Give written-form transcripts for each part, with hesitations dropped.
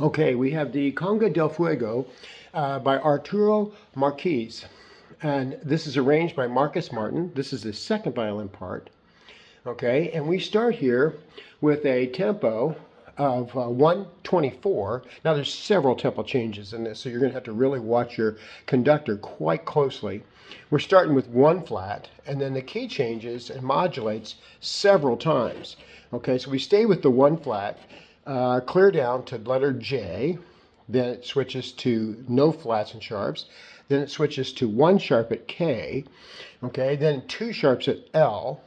Okay, we have the Conga del Fuego by Arturo Marquez. And this is arranged by Marcus Martin. This is the second violin part. Okay, and we start here with a tempo of 124. Now there's several tempo changes in this, so you're going to have to really watch your conductor quite closely. We're starting with one flat, and then the key changes and modulates several times. Okay, so we stay with the one flat, clear down to letter J, then it switches to no flats and sharps, then it switches to one sharp at K, okay, then two sharps at L,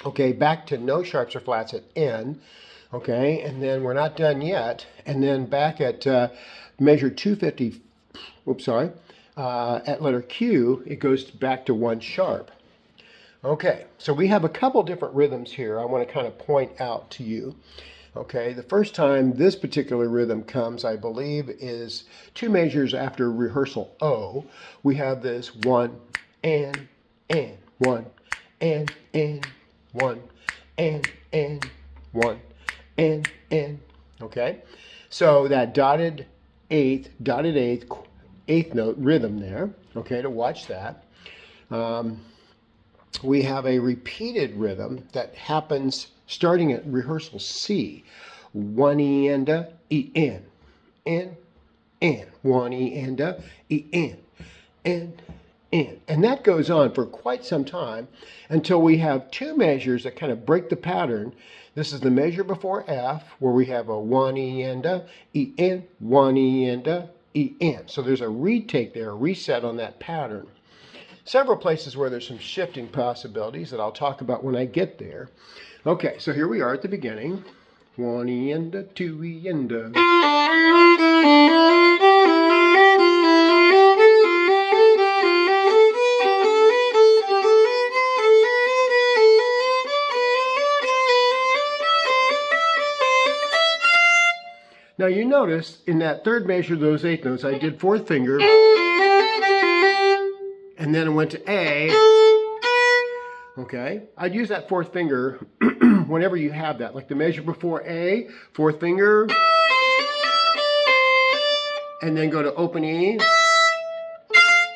okay, back to no sharps or flats at N, okay, and then we're not done yet, and then back at measure 250, at letter Q, it goes back to one sharp. Okay, so we have a couple different rhythms here I want to kind of point out to you. Okay, the first time this particular rhythm comes, I believe, is two measures after rehearsal O. We have this one and one and one and one and. Okay, so that dotted eighth note rhythm there. Okay, to watch that. We have a repeated rhythm that happens starting at rehearsal C. One E and a E N, N, one E and a E N, N. And that goes on for quite some time until we have two measures that kind of break the pattern. This is the measure before F, where we have a one E and a E N, one E and a E N. So there's a retake there, a reset on that pattern. Several places where there's some shifting possibilities that I'll talk about when I get there. Okay, so here we are at the beginning. One E and a, two E and a. Now you notice in that third measure, those eighth notes, I did fourth finger, and then I went to A. Okay, I'd use that fourth finger whenever you have that, like the measure before A, fourth finger, and then go to open E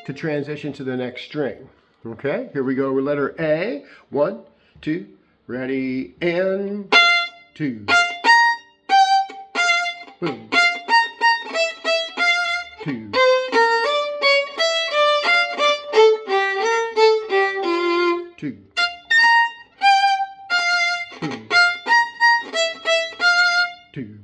to transition to the next string. Okay, here we go with letter A. 1, 2, ready, and 2. Boom. 2. 2. Boom. 2.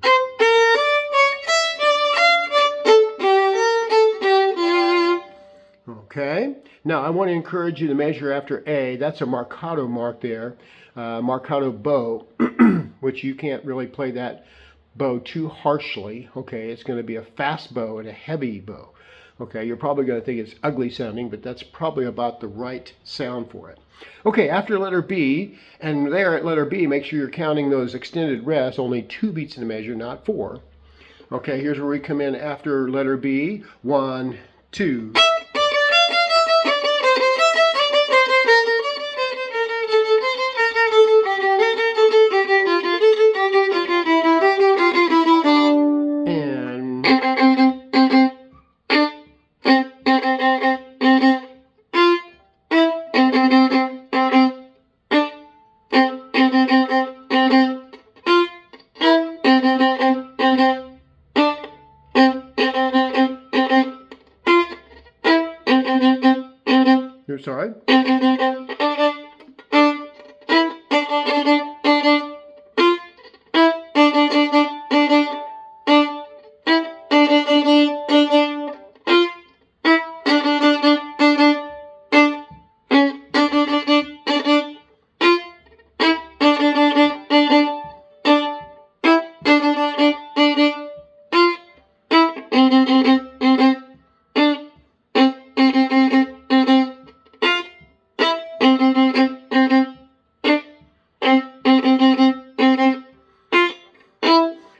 Okay, now I want to encourage you to measure after A. That's a marcato mark there, marcato bow, which you can't really play that bow too harshly. Okay, it's going to be a fast bow and a heavy bow. Okay, you're probably going to think it's ugly sounding, but that's probably about the right sound for it. Okay, after letter B, and there at letter B, make sure you're counting those extended rests, only 2 beats in the measure, not 4. Okay, here's where we come in after letter B. 1, 2. Sorry.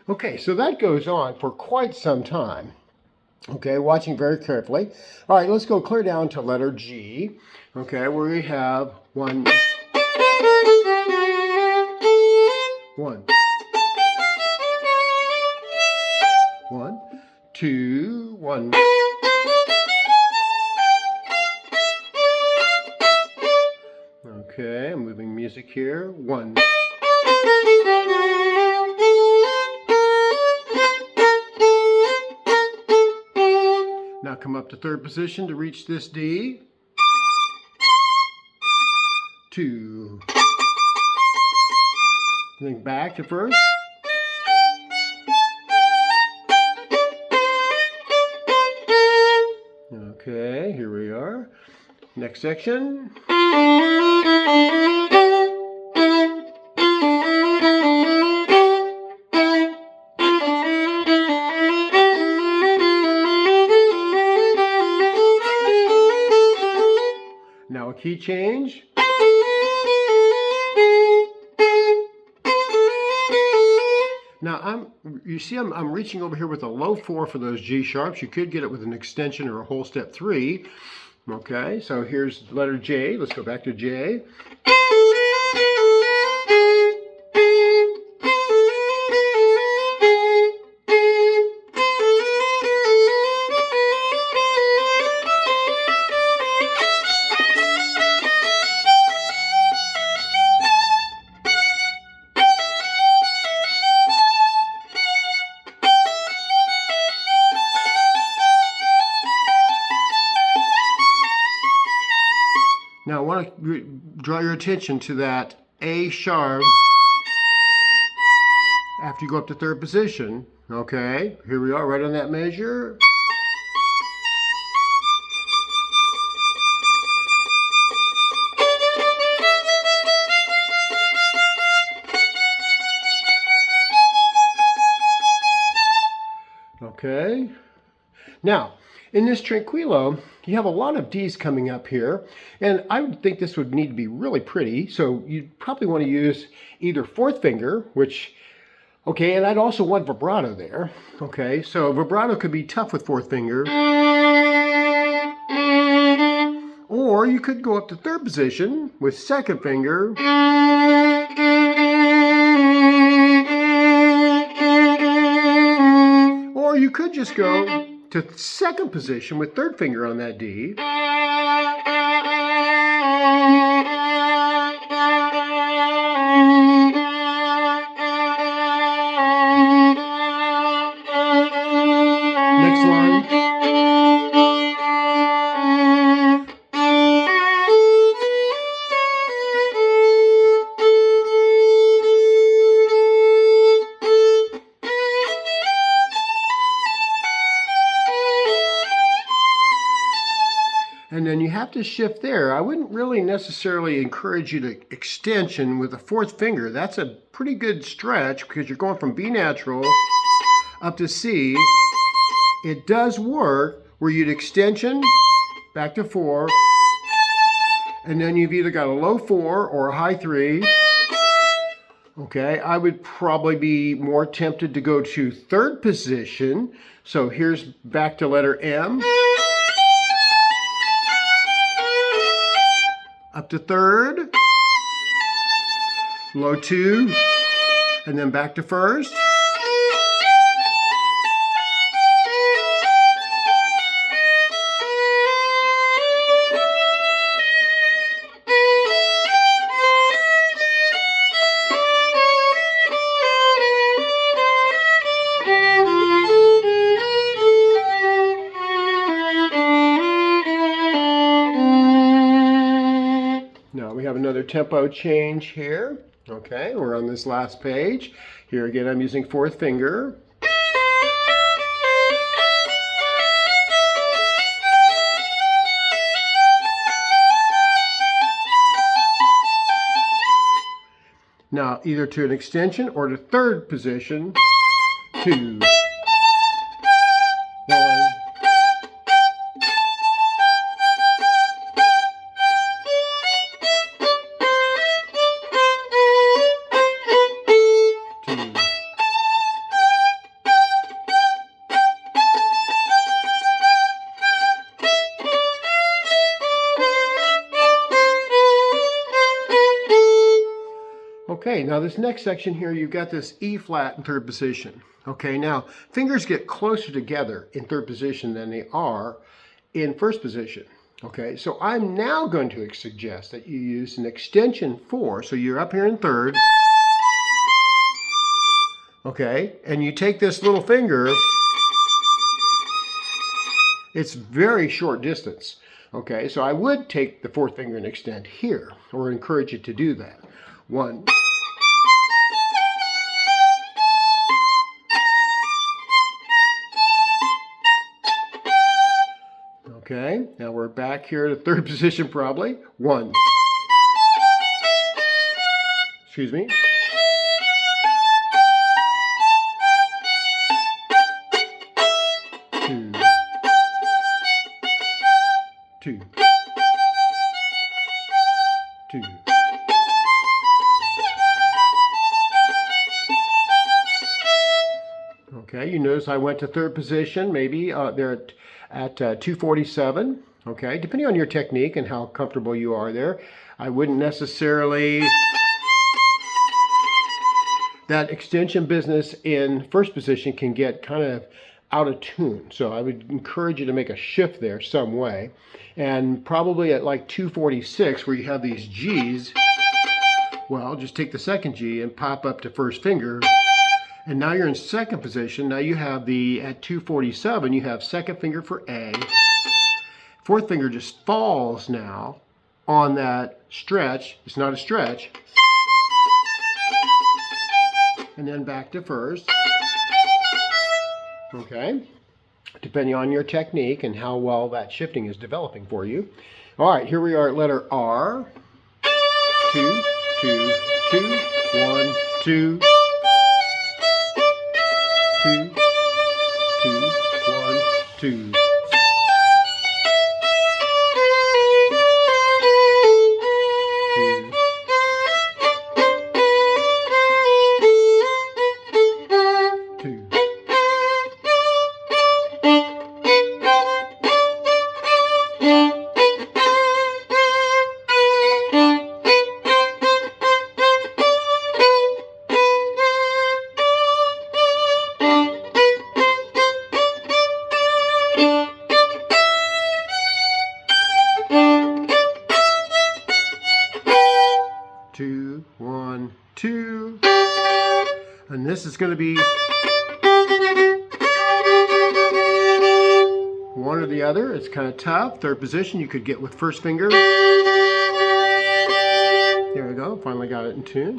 Okay, so that goes on for quite some time. Okay, watching very carefully. All right, let's go clear down to letter G. Okay, where we have 1, 1, 2, 1. Okay, I'm moving music here. 1. Now come up to third position to reach this D. 2. Then back to first. Okay, here we are. Next section. Now a key change. Now you see I'm reaching over here with a low 4 for those G sharps. You could get it with an extension or a whole step 3. Okay, so here's the letter J. Let's go back to J. Now I want to draw your attention to that A sharp after you go up to third position. Okay, here we are right on that measure. Okay, now in this tranquillo, you have a lot of D's coming up here, and I would think this would need to be really pretty, so you'd probably want to use either fourth finger, which, okay, and I'd also want vibrato there, okay, so vibrato could be tough with fourth finger, or you could go up to third position with second finger, or you could just go to second position with third finger on that D. Next line. And then you have to shift there. I wouldn't really necessarily encourage you to extension with a fourth finger. That's a pretty good stretch because you're going from B natural up to C. It does work where you'd extension back to 4, and then you've either got a low 4 or a high 3. Okay, I would probably be more tempted to go to third position. So here's back to letter M. Up to third, low 2, and then back to first. Now we have another tempo change here. Okay, we're on this last page. Here again, I'm using fourth finger. Now, either to an extension or to third position. 2, 1. Okay, Okay, now this next section here, you've got this E flat in third position. Okay, now fingers get closer together in third position than they are in first position. Okay, so I'm now going to suggest that you use an extension 4. So you're up here in third. Okay, and you take this little finger. It's very short distance. Okay, so I would take the fourth finger and extend here, or encourage you to do that. 1. Okay, now we're back here to third position probably. 1. Excuse me. 2. 2. 2. Okay, you notice I went to third position, maybe they're at 247. Okay, depending on your technique and how comfortable you are there. I wouldn't necessarily... That extension business in first position can get kind of out of tune. So I would encourage you to make a shift there some way. And probably at like 246 where you have these G's, well, just take the second G and pop up to first finger. And now you're in second position. Now you have at 247, you have second finger for A. Fourth finger just falls now on that stretch. It's not a stretch. And then back to first. Okay, depending on your technique and how well that shifting is developing for you. All right, here we are at letter R. 2, 2, 2, 1, 2. 2, 2, 1, 2. 2, 1, 2. And this is going to be one or the other. It's kind of tough. Third position you could get with first finger. There we go. Finally got it in tune.